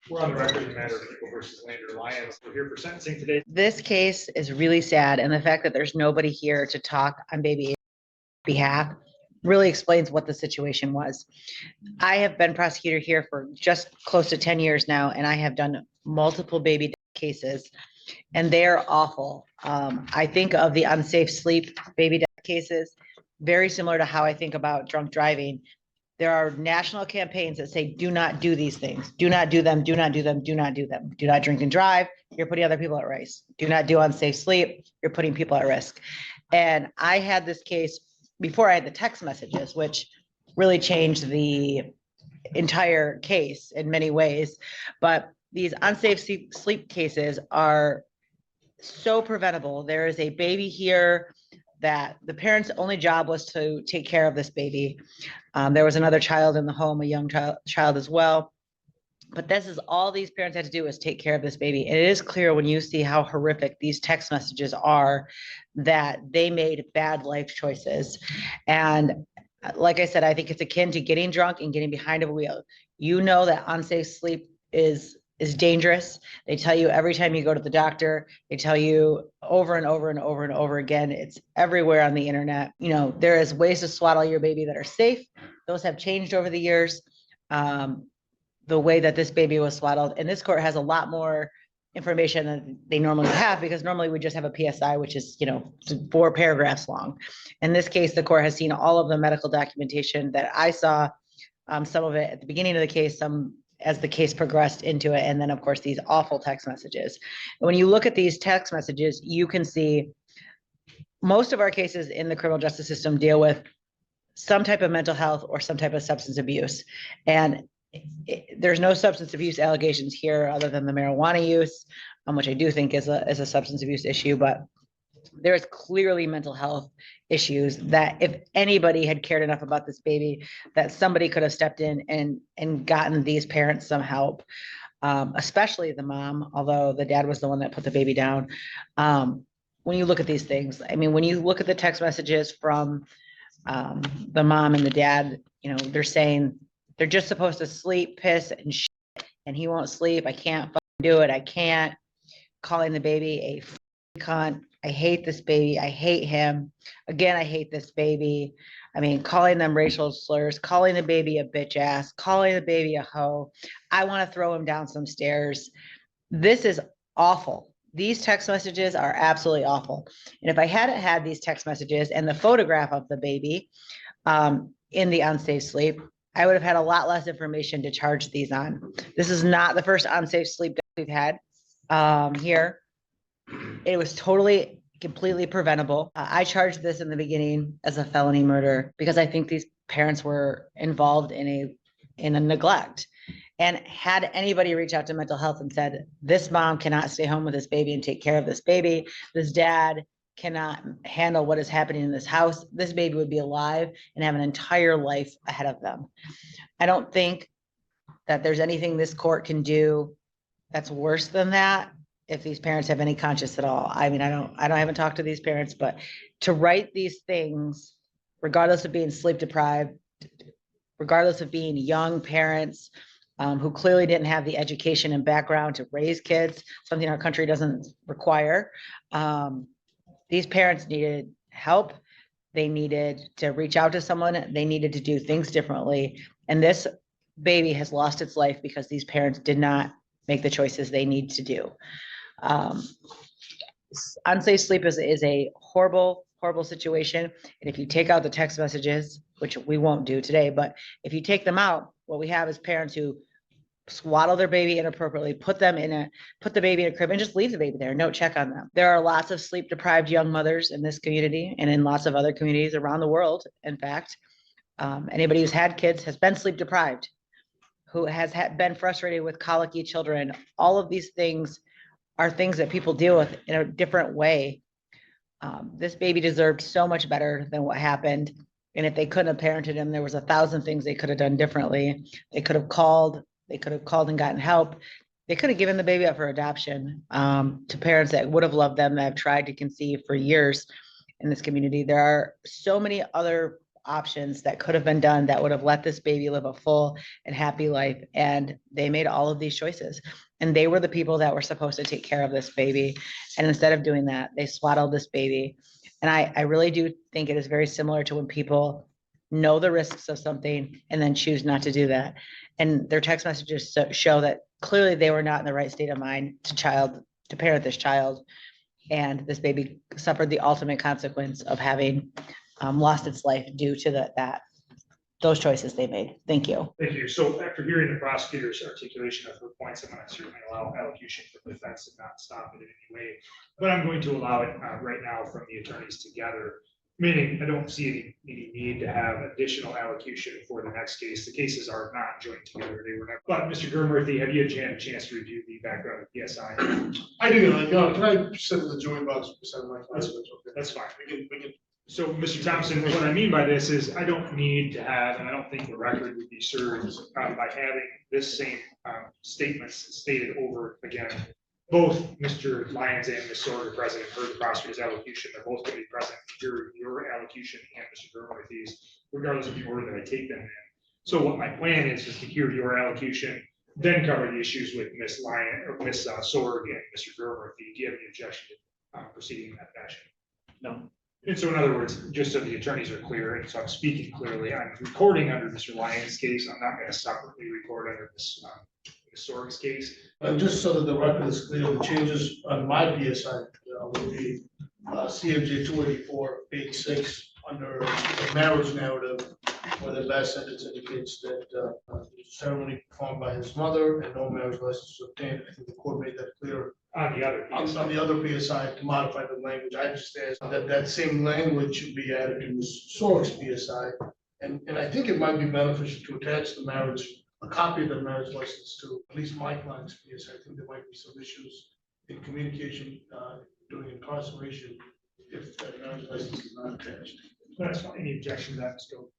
We're on the record in the matter of People versus Lander Lyons. We're here for sentencing today. This case is really sad, and the fact that there's nobody here to talk on baby's behalf really explains what the situation was. I have been prosecutor here for just close to 10 years now, and I have done multiple baby cases, and they're awful. I think of the unsafe sleep baby death cases, very similar to how I think about drunk driving. There are national campaigns that say, do not do these things. Do not do them. Do not do them. Do not do them. Do not drink and drive. You're putting other people at risk. Do not do unsafe sleep. You're putting people at risk. And I had this case before I had the text messages, which really changed the entire case in many ways. But these unsafe sleep cases are so preventable. There is a baby here that the parents' only job was to take care of this baby. There was another child in the home, a young child as well. But this is all these parents had to do is take care of this baby. And it is clear when you see how horrific these text messages are that they made bad life choices. And like I said, I think it's akin to getting drunk and getting behind a wheel. You know that unsafe sleep is dangerous. They tell you every time you go to the doctor, they tell you over and over and over and over again. It's everywhere on the internet. You know, there is ways to swaddle your baby that are safe. Those have changed over the years. The way that this baby was swaddled, and this court has a lot more information than they normally have, because normally we just have a PSI, which is, 4 paragraphs long. In this case, the court has seen all of the medical documentation that I saw, some of it at the beginning of the case, some as the case progressed into it, and then of course these awful text messages. And when you look at these text messages, you can see most of our cases in the criminal justice system deal with some type of mental health or some type of substance abuse. And there's no substance abuse allegations here other than the marijuana use, which I do think is a substance abuse issue, but there's clearly mental health issues that if anybody had cared enough about this baby, that somebody could have stepped in and gotten these parents some help, especially the mom, although the dad was the one that put the baby down. When you look at these things, I mean, when you look at the text messages from the mom and the dad, they're saying they're just supposed to sleep, piss, and shit, and he won't sleep. I can't fucking do it. I can't. Calling the baby a cunt. I hate this baby. I hate him. Again, I hate this baby. I mean, calling them racial slurs, calling the baby a bitch ass, calling the baby a hoe. I want to throw him down some stairs. This is awful. These text messages are absolutely awful. And if I hadn't had these text messages and the photograph of the baby in the unsafe sleep, I would have had a lot less information to charge these on. This is not the first unsafe sleep that we've had here. It was completely preventable. I charged this in the beginning as a felony murder because I think these parents were involved in a neglect. And had anybody reach out to mental health and said, this mom cannot stay home with this baby and take care of this baby, this dad cannot handle what is happening in this house, this baby would be alive and have an entire life ahead of them. I don't think that there's anything this court can do that's worse than that if these parents have any conscience at all. I mean, I haven't talked to these parents, but to write these things, regardless of being sleep deprived, regardless of being young parents who clearly didn't have the education and background to raise kids, something our country doesn't require. These parents needed help. They needed to reach out to someone. They needed to do things differently. And this baby has lost its life because these parents did not make the choices they need to do. Unsafe sleep is a horrible, horrible situation. And if you take out the text messages, which we won't do today, but if you take them out, what we have is parents who swaddle their baby inappropriately, put the baby in a crib and just leave the baby there, no check on them. There are lots of sleep deprived young mothers in this community and in lots of other communities around the world. In fact, anybody who's had kids has been sleep deprived, who has been frustrated with colicky children. All of these things are things that people deal with in a different way. This baby deserved so much better than what happened. And if they couldn't have parented him, there was 1,000 things they could have done differently. They could have called and gotten help. They could have given the baby up for adoption to parents that would have loved them, that have tried to conceive for years in this community. There are so many other options that could have been done that would have let this baby live a full and happy life. And they made all of these choices. And they were the people that were supposed to take care of this baby. And instead of doing that, they swaddled this baby. And I really do think it is very similar to when people know the risks of something and then choose not to do that. And their text messages show that clearly they were not in the right state of mind to parent this child. And this baby suffered the ultimate consequence of having lost its life due to those choices they made. Thank you. Thank you. So after hearing the prosecutor's articulation of her points, I'm going to certainly allow allocution for the defense and not stop it in any way. But I'm going to allow it right now from the attorneys together, meaning I don't see any need to have additional allocution for the next case. The cases are not joined together. They were not. But Mr. Gurmurthy, have you had a chance to review the background of PSI? I do. Can I sit in the joint box beside my class? That's fine. We can. So, Mr. Thompson, what I mean by this is I don't need to have, and I don't think the record would be served by having this same statements stated over again. Both Mr. Lyons and Ms. Sword are present for the prosecutor's allocution. They're both going to be present for your allocution and Mr. Gurmurthy's, regardless of the order that I take them in. So what my plan is to hear your allocution, then cover the issues with Ms. Lyon or Ms. Sword and Mr. Gurmurthy. Do you have any objection to proceeding in that fashion? No. And so in other words, just so the attorneys are clear, and so I'm speaking clearly, I'm recording under Mr. Lyons' case. I'm not going to separately record under Ms. Sword's case. And just so that the record is clear, the changes on my PSI will be CMJ 284, page 6, under the marriage narrative, where the last sentence indicates that the ceremony performed by his mother and no marriage license was obtained. I think the court made that clear. On the other PSI. On the other PSI to modify the language. I just asked that same language should be added to Ms. Sorg's PSI. And I think it might be beneficial to attach a copy of the marriage license to at least my client's PSI. I think there might be some issues in communication during incarceration if that marriage license is not attached. That's fine. Any objection to that, Ms. Gill?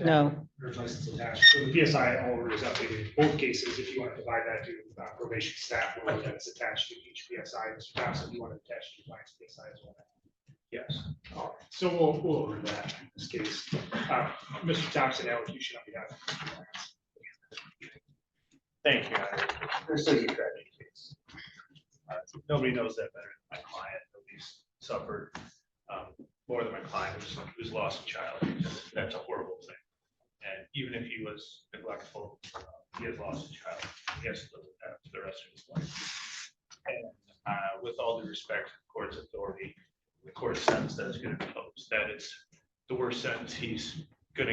No. Marriage license attached. So the PSI already is updated in both cases. If you want to provide that to probation staff, or that it's attached to each PSI, Mr. Thompson, you want to attach to your client's PSI as well? Yes. All right. So we'll order that in this case. Mr. Thompson, allocution on behalf of Mr. Lyons. Thank you. This is a tragic case. Nobody knows that better than my client. Nobody's suffered more than my client who's lost a child. That's a horrible thing. And even if he was neglectful, he has lost a child. He has to live with that for the rest of his life. And with all due respect to the court's authority, the court's sentence that is going to impose, that it's the worst sentence he could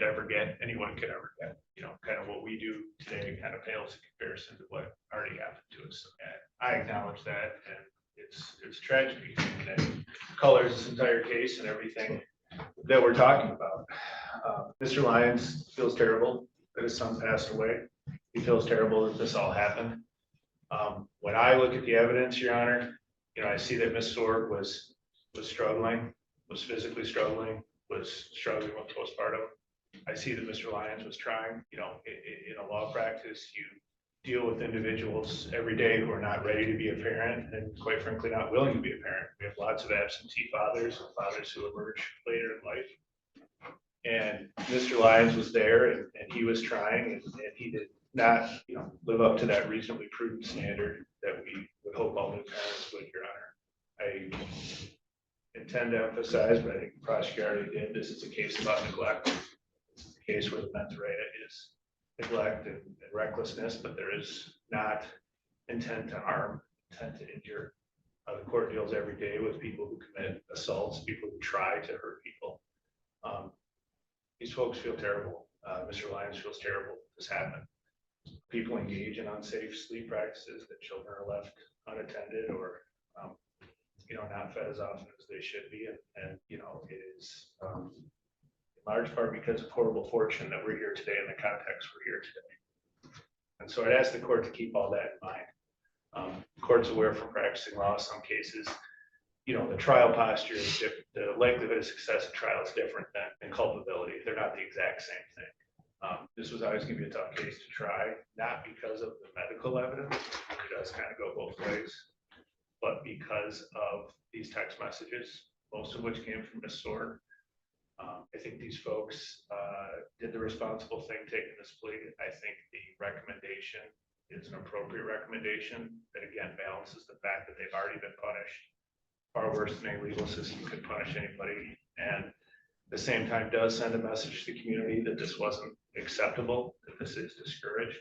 ever get, anyone could ever get. You know, kind of what we do today kind of pales in comparison to what already happened to us. And I acknowledge that, and it's tragic, and it colors this entire case and everything that we're talking about. Mr. Lyons feels terrible that his son passed away. He feels terrible that this all happened. When I look at the evidence, Your Honor, you know, I see that Ms. Sorg was struggling, was physically struggling, was struggling with postpartum. I see that Mr. Lyons was trying. You know, in a law practice, you deal with individuals every day who are not ready to be a parent and quite frankly not willing to be a parent. We have lots of absentee fathers and fathers who emerge later in life. And Mr. Lyons was there and he was trying and he did not, you know, live up to that reasonably prudent standard that we would hope all new parents would, Your Honor. I intend to emphasize, but I think the prosecutor already did, this is a case about neglect. It's a case where the mens rea is neglect and recklessness, but there is not intent to harm, intent to injure. The court deals every day with people who commit assaults, people who try to hurt people. These folks feel terrible. Mr. Lyons feels terrible this happened. People engage in unsafe sleep practices, that children are left unattended or you know, not fed as often as they should be. And you know, it is in large part because of horrible fortune that we're here today in the context we're here today. And so I'd ask the court to keep all that in mind. The court's aware from practicing law, some cases, you know, the trial posture is different. The likelihood of success of trial is different than culpability. They're not the exact same thing. This was always going to be a tough case to try, not because of the medical evidence, it does kind of go both ways, but because of these text messages, most of which came from Ms. Sorg, I think these folks did the responsible thing taking this plea. I think the recommendation is an appropriate recommendation that again balances the fact that they've already been punished far worse than a legal system could punish anybody, and at the same time does send a message to the community that this wasn't acceptable, that this is discouraged.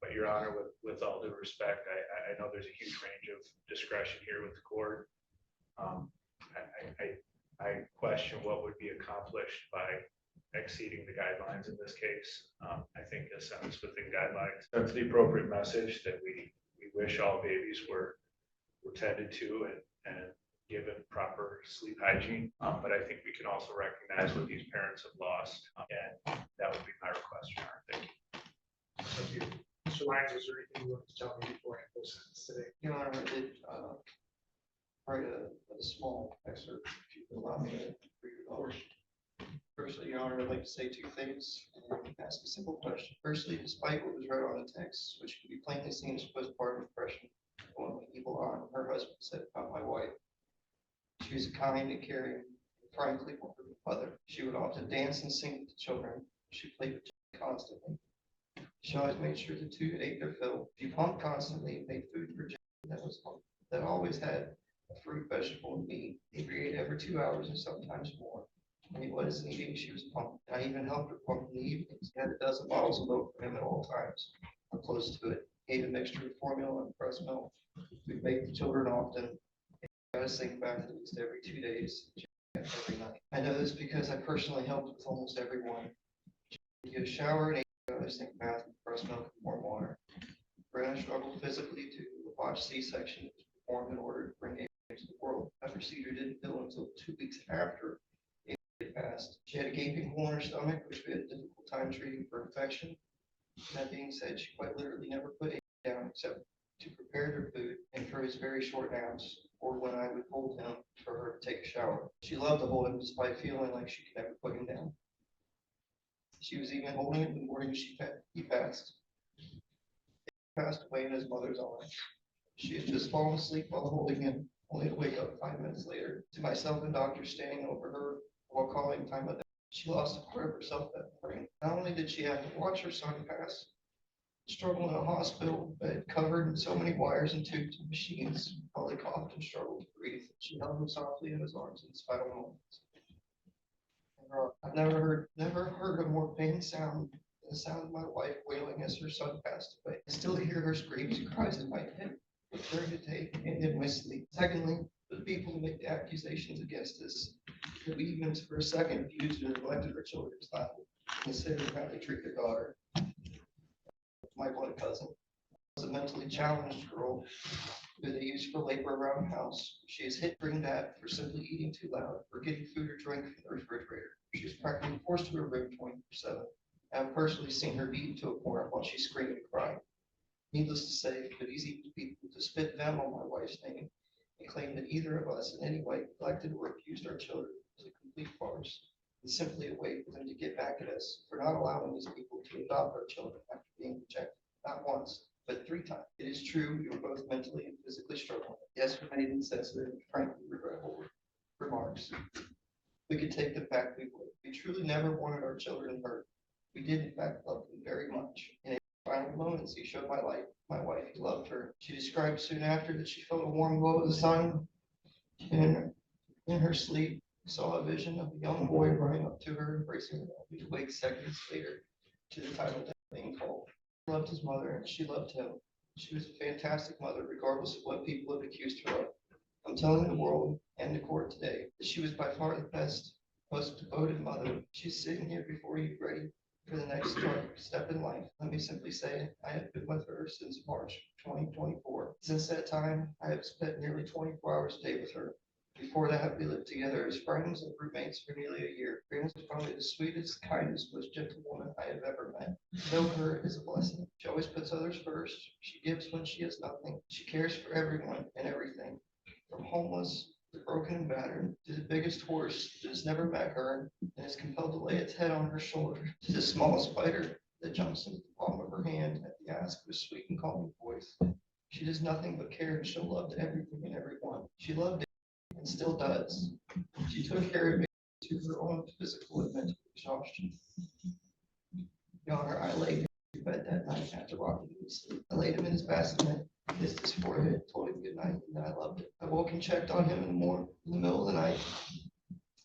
But Your Honor, with all due respect, I know there's a huge range of discretion here with the court. I question what would be accomplished by exceeding the guidelines in this case. I think a sentence within guidelines sends the appropriate message that we wish all babies were tended to and given proper sleep hygiene. But I think we can also recognize what these parents have lost, and that would be my request, Your Honor. Thank you. Thank you. Mr. Lyons, was there anything you wanted to tell me before I close sentence today? Your Honor, I did write a small excerpt, if you would allow me to read it. Of course. Firstly, Your Honor, I'd like to say two things and ask a simple question. Firstly, despite what was read on the text, which can be plainly seen as postpartum depression, one of the evil arm her husband said about my wife, she was a kind and caring, and frankly wonderful mother. She would often dance and sing with the children. She played with children constantly. She always made sure the two ate their fill. She pumped constantly and made food for Jim that always had a fruit, vegetable, and meat. He ate every 2 hours and sometimes more. When he wasn't eating, she was pumping. I even helped her pump in the evenings. He had a dozen bottles of milk for him at all times, or close to it. He ate a mixture of formula and breast milk. We'd make the children often. I was thinking back at least every 2 days, every night. I know this because I personally helped with almost everyone. She get a shower and I was thinking bath with breast milk and warm water. Brandon struggled physically to a botched C-section that was performed in order to bring A into the world. That procedure didn't heal until 2 weeks after A had passed. She had a gaping hole in her stomach, which we had a difficult time treating for infection. That being said, she quite literally never put A down except to prepare her food and for his very short naps, or when I would hold him for her to take a shower. She loved to hold him despite feeling like she could never put him down. She was even holding him the morning he passed. He passed away in his mother's arms. She had just fallen asleep while holding him, only to wake up 5 minutes later to myself and doctors standing over her while calling time of death. She lost a part of herself that morning. Not only did she have to watch her son pass, struggle in a hospital bed covered in so many wires and tubes and machines, while he coughed and struggled to breathe. She held him softly in his arms in his final moments. I've never heard a more pain sound than the sound of my wife wailing as her son passed away. I still hear her screams and cries in my head during the day and in my sleep. Secondly, the people who make the accusations against us, that we even for a second abused or neglected our children's lives, considering how they treat their daughter. My blood cousin was a mentally challenged girl who they used for labor around the house. She is hit during that for simply eating too loud or getting food or drink from the refrigerator. She was practically forced to her room 24/7. I've personally seen her beaten to a corner while she screamed and cried. Needless to say, for these evil people to spit venom on my wife's name and claim that either of us in any way neglected or abused our children was a complete farce and simply a way for them to get back at us for not allowing these people to adopt our children after being rejected, not once, but 3 times. It is true, we were both mentally and physically struggling. Yes, we made insensitive and frankly regrettable remarks. We could take them back, we would. We truly never wanted our children hurt. We did in fact love them very much. In a final moments, he showed my wife, he loved her. She described soon after that she felt a warm glow of the sun. In her sleep, saw a vision of a young boy running up to her, embracing her. We'd wake seconds later to the title death being called. He loved his mother and she loved him. She was a fantastic mother, regardless of what people have accused her of. I'm telling the world and the court today that she was by far the best, most devoted mother. She's sitting here before you, ready for the next step in life. Let me simply say, I have been with her since March 2024. Since that time, I have spent nearly 24 hours a day with her. Before that, we lived together as friends and roommates for nearly a year. Graham was probably the sweetest, kindest, most gentle woman I have ever met. To know her is a blessing. She always puts others first. She gives when she has nothing. She cares for everyone and everything, from homeless to broken and battered, to the biggest horse that has never met her and is compelled to lay its head on her shoulder, to the smallest spider that jumps into the palm of her hand at the ask of a sweet and calming voice. She does nothing but care and show love to everything and everyone. She loved it and still does. She took care of me to her own physical and mental exhaustion. Your Honor, I laid in bed that night after rocking him to sleep. I laid him in his bassinet, kissed his forehead, told him good night, and that I loved it. I woke and checked on him in the middle of the night.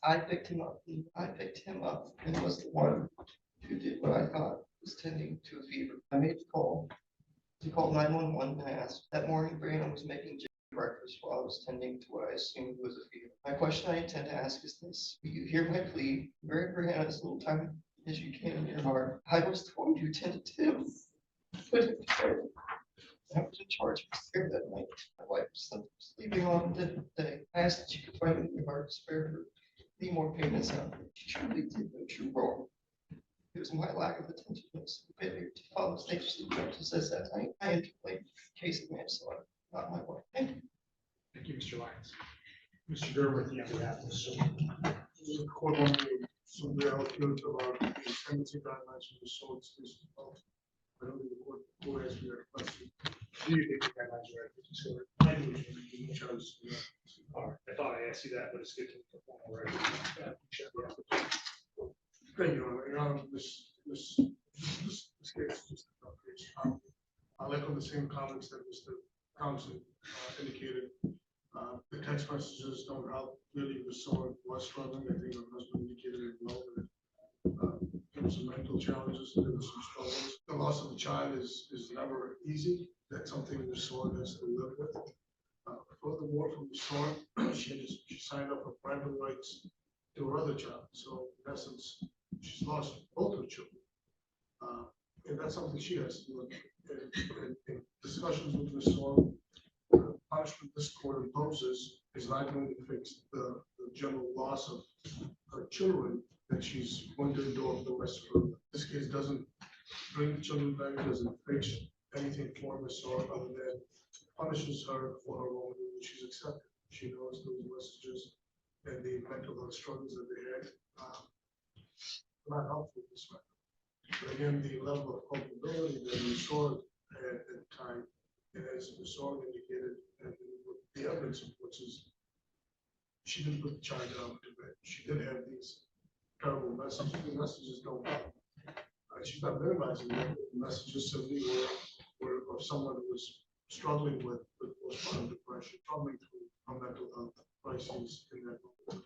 I picked him up and was the one who did what I thought was tending to a fever. I made the call. He called 911 and asked. That morning, Brandon was making breakfast while I was tending to what I assumed was a fever. My question I intend to ask is this. Will you hear my plea, very Brianna, as little time as you can in your heart? I was told you tended to him. Put him to bed. I was in charge of his care that night. My wife was sleeping on the day. I asked that you could find it in your heart to spare her any more payments out there. She truly did no true wrong. It was my lack of attentiveness, failure to follow safe sleep practices that night. I am to blame for the case of manslaughter, not my wife. Thank you. Thank you, Mr. Lyons. Mr. Gerber, you have the applicant. The court on somebody else guilty about the sentencing guidelines for the assault case. I don't think the court asked me that question. Do you think the guidelines are adequate? So I do, because, all right, I thought I asked you that, but it's good to perform already. thank you, Your Honor. This case is just a tough case. I'll echo the same comments that Mr. Townsend indicated. The text messages don't help. Really, the sword was struggling. I think her husband indicated it well. There were some mental challenges. There were some struggles. The loss of a child is never easy. That's something the sword has to live with. Furthermore, from the sword, she signed up for parental rights to her other child. So in essence, she's lost both her children. And that's something she has to look at. In discussions with Ms. Sword, the punishment this court imposes is not going to fix the general loss of her children that she's going to endure for the rest of her life. This case doesn't bring the children back, doesn't fix anything for Ms. Sword other than punishes her for her wrong, which she's accepted. She knows those messages and the mental health struggles that they had. Not helpful this matter. But again, the level of culpability that Ms. Sword had at the time, and as Ms. Sword indicated, and the evidence supports is she didn't put the child down to bed. She did have these terrible messages. The messages don't help. She's not minimizing them. The messages simply were of someone who was struggling with postpartum depression, struggling through a mental health crisis in that moment.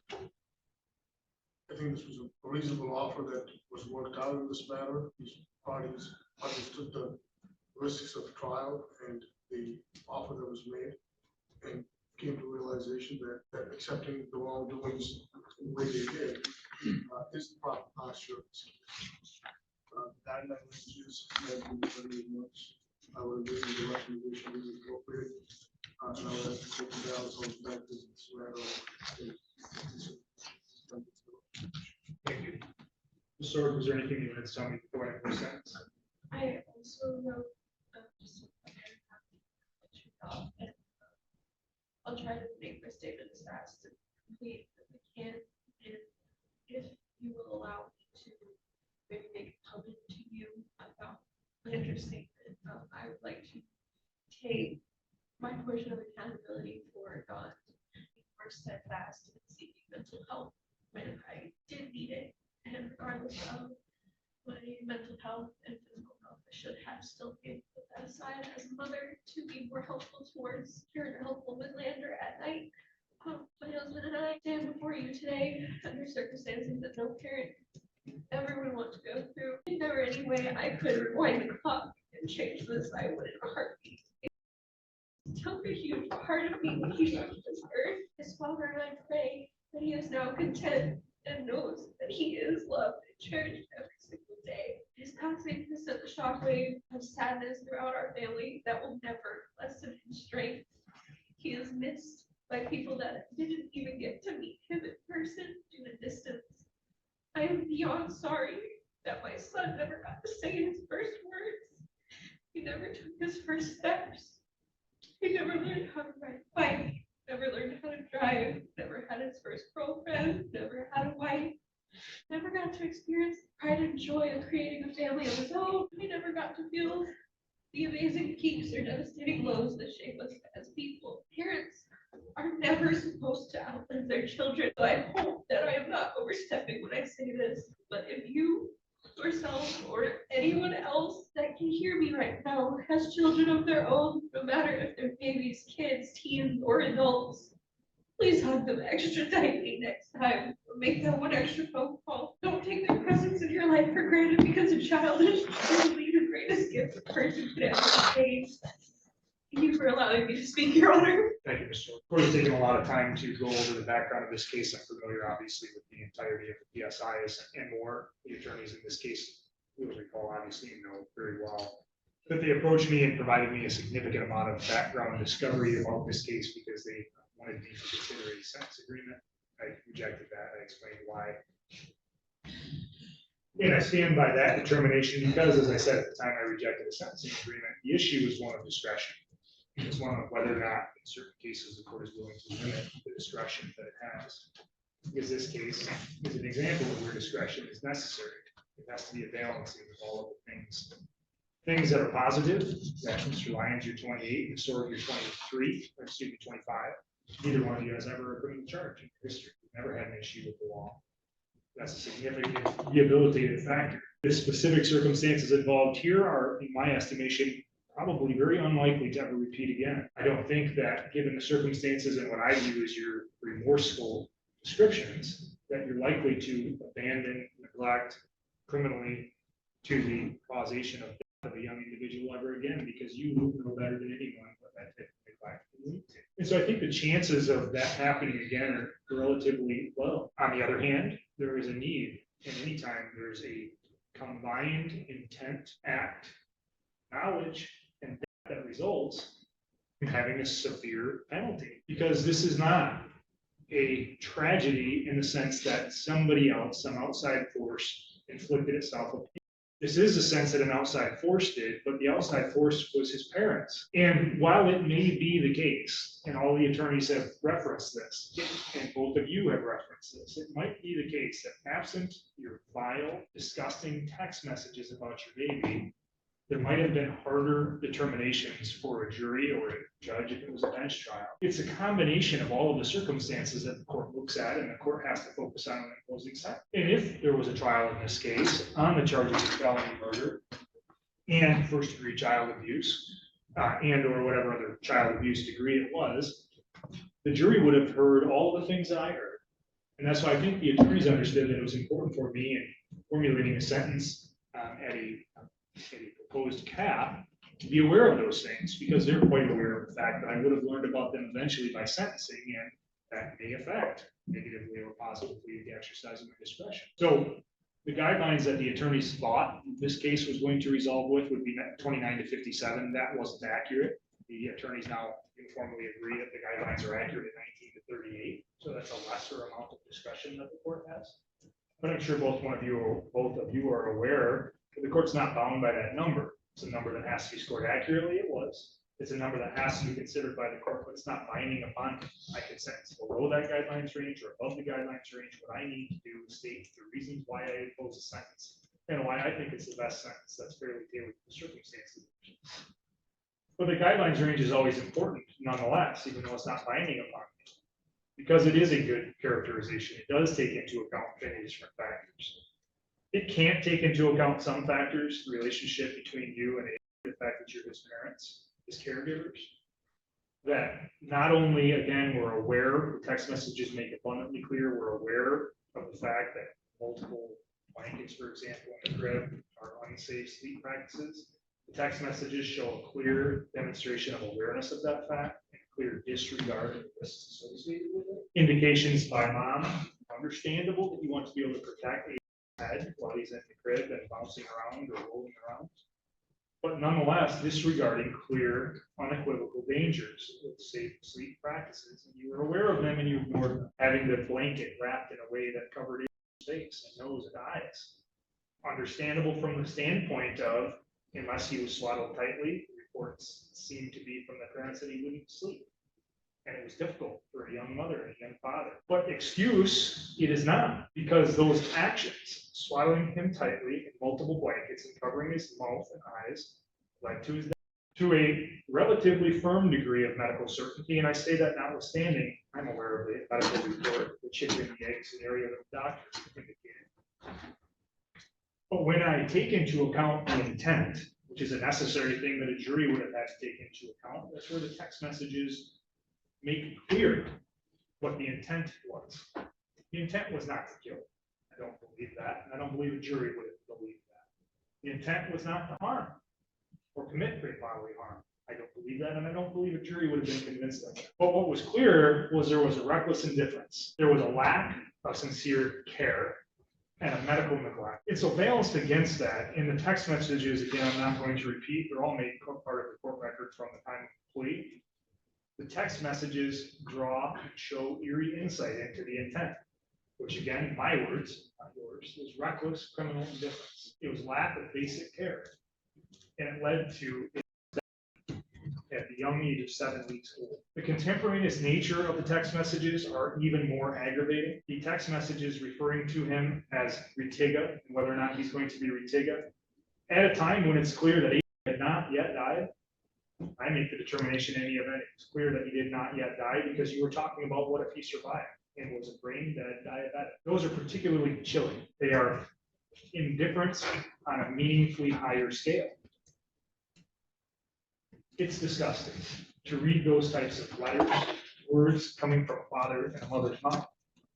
I think this was a reasonable offer that was worked out in this matter. These parties understood the risks of trial and the offer that was made, and came to realization that accepting the wrongdoings in the way they did is the proper posture of this case. Guideline ranges have been very much. I would agree with the recommendation is appropriate. And I would ask the court to balance on the fact that this matter. Thank you. Ms. Sword, was there anything you wanted to tell me before I move sentence? I also wrote just a paragraph and I'll try to make my statement as fast and complete as I can. And if you will allow me to maybe make a comment to you about my understatement, I would like to take my portion of accountability for not being more steadfast in seeking mental health when I did need it. And regardless of my mental health and physical health, I should have still been put that aside as a mother to be more helpful towards your helpful Midlander at night. My husband and I stand before you today under circumstances that no parent ever would want to go through. If there were any way I could rewind the clock and change this, I would in a heartbeat. It took a huge part of me when he left this earth. His father and I pray that he is now content and knows that he is loved and cherished every single day. His passing has sent a shockwave of sadness throughout our family that will never lessen his strength. He is missed by people that didn't even get to meet him in person due to distance. I am beyond sorry that my son never got to say his first words. He never took his first steps. He never learned how to ride a bike, never learned how to drive, never had his first girlfriend, never had a wife, never got to experience the pride and joy of creating a family of his own. He never got to feel the amazing peaks or devastating lows that shape us as people. Parents are never supposed to outlive their children, so I hope that I am not overstepping accept me when I say this, but if you yourself or anyone else that can hear me right now has children of their own, no matter if they're babies, kids, teens, or adults, please hug them extra tightly next time, or make that one extra phone call. Don't take their presence in your life for granted, because a child is truly the greatest gift a person could ever obtain. Thank you for allowing me to speak, Your Honor. Thank you, Mr. Of course, taking a lot of time to go over the background of this case. I'm familiar, obviously, with the entirety of the PSIs and more. The attorneys in this case will recall, obviously, and know very well. But they approached me and provided me a significant amount of background discovery about this case because they wanted me to consider a sentence agreement. I rejected that. I explained why. And I stand by that determination because, as I said at the time, I rejected a sentencing agreement. The issue is one of discretion. It's one of whether or not, in certain cases, the court is willing to limit the discretion that it has. Because this case is an example of where discretion is necessary. It has to be a balancing of all of the things that are positive. That Mr. Lyons, you're 28, and Sword, you're 23, or excuse me, 25. Neither one of you has ever a criminal charge in history. You've never had an issue with the law. That's a significant rehabilitative factor. The specific circumstances involved here are, in my estimation, probably very unlikely to ever repeat again. I don't think that, given the circumstances and what I view as your remorseful descriptions, that you're likely to abandon, neglect, criminally to the causation of death of a young individual ever again, because you know better than anyone what that type of neglect can lead to. And so I think the chances of that happening again are relatively low. On the other hand, there is a need, and anytime there's a combined intent act, knowledge, and that results in having a severe penalty, because this is not a tragedy in the sense that somebody else, some outside force, inflicted itself upon. This is a sense that an outside force did, but the outside force was his parents. And while it may be the case, and all the attorneys have referenced this, and both of you have referenced this, it might be the case that absent your vile, disgusting text messages about your baby, there might have been harder determinations for a jury or a judge if it was a bench trial. It's a combination of all of the circumstances that the court looks at and the court has to focus on in the closing sentence. And if there was a trial in this case on the charges of felony murder and first-degree child abuse, and or whatever other child abuse degree it was, the jury would have heard all the things that I heard. And that's why I think the attorneys understood that it was important for me in formulating a sentence at a proposed cap to be aware of those things, because they're quite aware of the fact that I would have learned about them eventually by sentencing, and that may affect negatively or positively the exercise of my discretion. So the guidelines that the attorneys thought this case was going to resolve with would be 29 to 57. That wasn't accurate. The attorneys now informally agree that the guidelines are accurate at 19 to 38. So that's a lesser amount of discretion that the court has. But I'm sure both of you are aware that the court's not bound by that number. It's a number that has to be scored accurately. It was. It's a number that has to be considered by the court, but it's not binding upon me. I can sentence below that guidelines range or above the guidelines range. What I need to do is state the reasons why I impose a sentence and why I think it's the best sentence that's fairly tailored to the circumstances. But the guidelines range is always important, nonetheless, even though it's not binding upon me, because it is a good characterization. It does take into account many different factors. It can't take into account some factors, the relationship between you and the fact that you're his parents, his caregivers. That not only, again, we're aware, the text messages make abundantly clear, we're aware of the fact that multiple blankets, for example, in the crib are unsafe sleep practices. The text messages show a clear demonstration of awareness of that fact and clear disregard of the risks associated with it. Indications by mom, understandable that you want to be able to protect a head while he's in the crib and bouncing around or rolling around. But nonetheless, disregarding clear, unequivocal dangers with safe sleep practices. And you were aware of them and you ignored them. Having the blanket wrapped in a way that covered his face and nose and eyes. Understandable from the standpoint of, unless he was swaddled tightly, reports seemed to be from the parents that he wouldn't sleep. And it was difficult for a young mother and a young father. But excuse, it is not, because those actions, swaddling him tightly in multiple blankets and covering his mouth and eyes, led to his death. to a relatively firm degree of medical certainty, and I say that notwithstanding, I'm aware of the medical report, the chicken and the egg scenario that the doctors indicated. But when I take into account the intent, which is a necessary thing that a jury would have had to take into account, that's where the text messages make clear what the intent was. The intent was not to kill. I don't believe that, and I don't believe a jury would have believed that. The intent was not to harm or commit great bodily harm. I don't believe that, and I don't believe a jury would have been convinced of that. But what was clear was there was a reckless indifference. There was a lack of sincere care and a medical neglect. And so balanced against that, in the text messages, again, I'm not going to repeat, they're all made part of the court record from the time of the plea. The text messages draw and show eerie insight into the intent, which again, my words, not yours, was reckless criminal indifference. It was lack of basic care. And it led to at the young age of 7 weeks old. The contemporaneous nature of the text messages are even more aggravating. The text messages referring to him as Retiga, and whether or not he's going to be Retiga, at a time when it's clear that he had not yet died. I make the determination in any event, it's clear that he did not yet die because you were talking about what if he survived and was a brain dead diabetic. Those are particularly chilling. They are indifference on a meaningfully higher scale. It's disgusting to read those types of letters, words coming from a father and a mother's mouth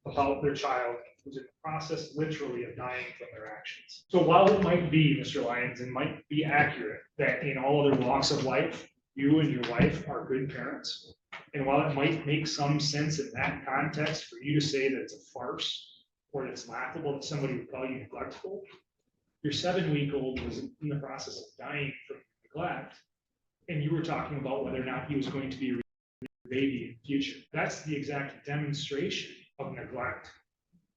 about their child who's in the process literally of dying from their actions. So while it might be, Mr. Lyons, and might be accurate that in all other walks of life, you and your wife are good parents, and while it might make some sense in that context for you to say that it's a farce or that it's laughable that somebody would call you neglectful, your 7-week-old was in the process of dying from neglect, and you were talking about whether or not he was going to be a baby in the future. That's the exact demonstration of neglect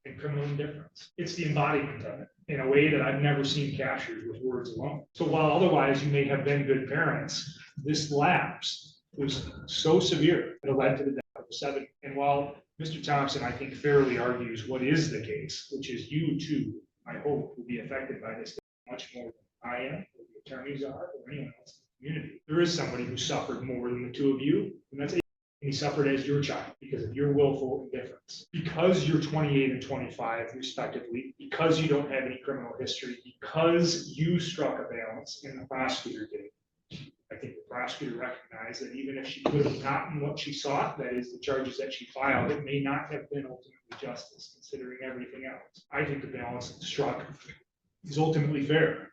and criminal indifference. It's the embodiment of it in a way that I've never seen captured with words alone. So while otherwise you may have been good parents, this lapse was so severe that it led to the death of the 7. And while Mr. Thompson, I think, fairly argues what is the case, which is you too, I hope, will be affected by this much more than I am, or the attorneys are, or anyone else. Community. There is somebody who suffered more than the two of you, and that's he suffered as your child because of your willful indifference. Because you're 28 and 25 respectively, because you don't have any criminal history, because you struck a balance and the prosecutor did. I think the prosecutor recognized that even if she could have gotten what she sought, that is the charges that she filed, it may not have been ultimately justice considering everything else. I think the balance struck is ultimately fair.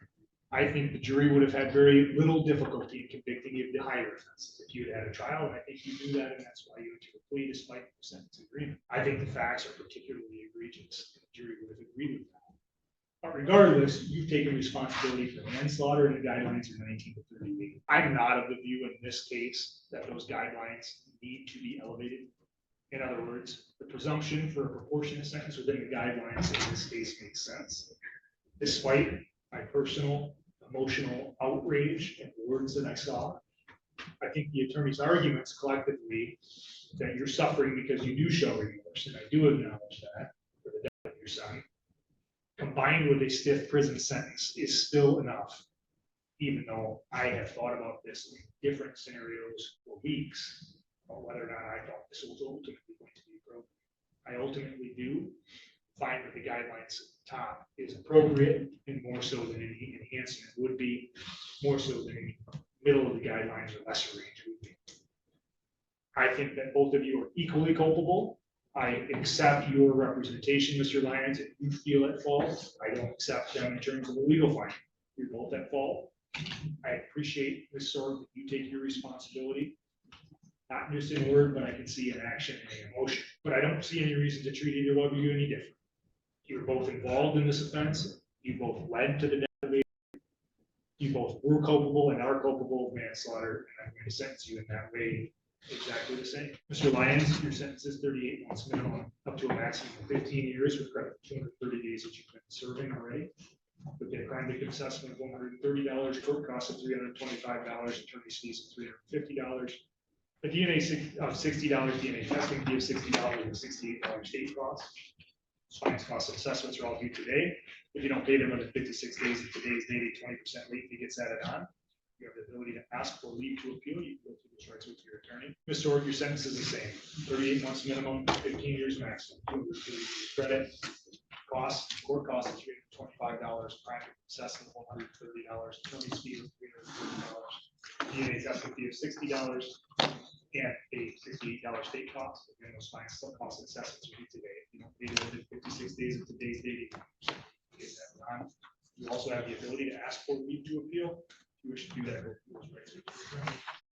I think the jury would have had very little difficulty in convicting you of the higher offenses if you had had a trial, and I think you knew that, and that's why you went to the plea despite the sentence agreement. I think the facts are particularly egregious, and the jury would have agreed with that. But regardless, you've taken responsibility for manslaughter, and the guidelines are 19 to 38. I'm not of the view in this case that those guidelines need to be elevated. In other words, the presumption for a proportionate sentence within the guidelines in this case makes sense, despite my personal emotional outrage at the words that I saw. I think the attorney's arguments collectively that you're suffering because you do show remorse, and I do acknowledge that for the death of your son, combined with a stiff prison sentence is still enough, even though I have thought about this in different scenarios for weeks, about whether or not I thought this was ultimately going to be broken. I ultimately do find that the guidelines at the top is appropriate and more so than any enhancement would be, more so than any middle of the guidelines or lesser range would be. I think that both of you are equally culpable. I accept your representation, Mr. Lyons, if you feel at fault. I don't accept them in terms of the legal finding. You're both at fault. I appreciate, Ms. Sorg, that you take your responsibility, not just in word, but I can see in action and in emotion. But I don't see any reason to treat either one of you any different. You were both involved in this offense. You both led to the death of the baby. You both were culpable and are culpable of manslaughter, and I'm going to sentence you in that way exactly the same. Mr. Lyons, your sentence is 38 months minimum, up to a maximum of 15 years with credit for 230 days that you've been serving already. With a crime victim assessment of $130, court costs of $325, attorney's fees of $350, a DNA of $60, DNA testing fee of $60, and $68 state costs. Fines, costs, and assessments are all due today. If you don't pay them within 56 days of today's date, a 20% late fee gets added on. You have the ability to ask for leave to appeal. You go through those rights with your attorney. Mr. Orr, your sentence is the same, 38 months minimum, 15 years maximum. Credit costs, court costs of $325, private assessment $130, attorney's fee of $330, DNA testing fee of $60, and a $68 state cost, and those fines still cost assessments we need today. You don't pay it within 56 days of today's date. You also have the ability to ask for leave to appeal. If you wish to do that, go through those rights.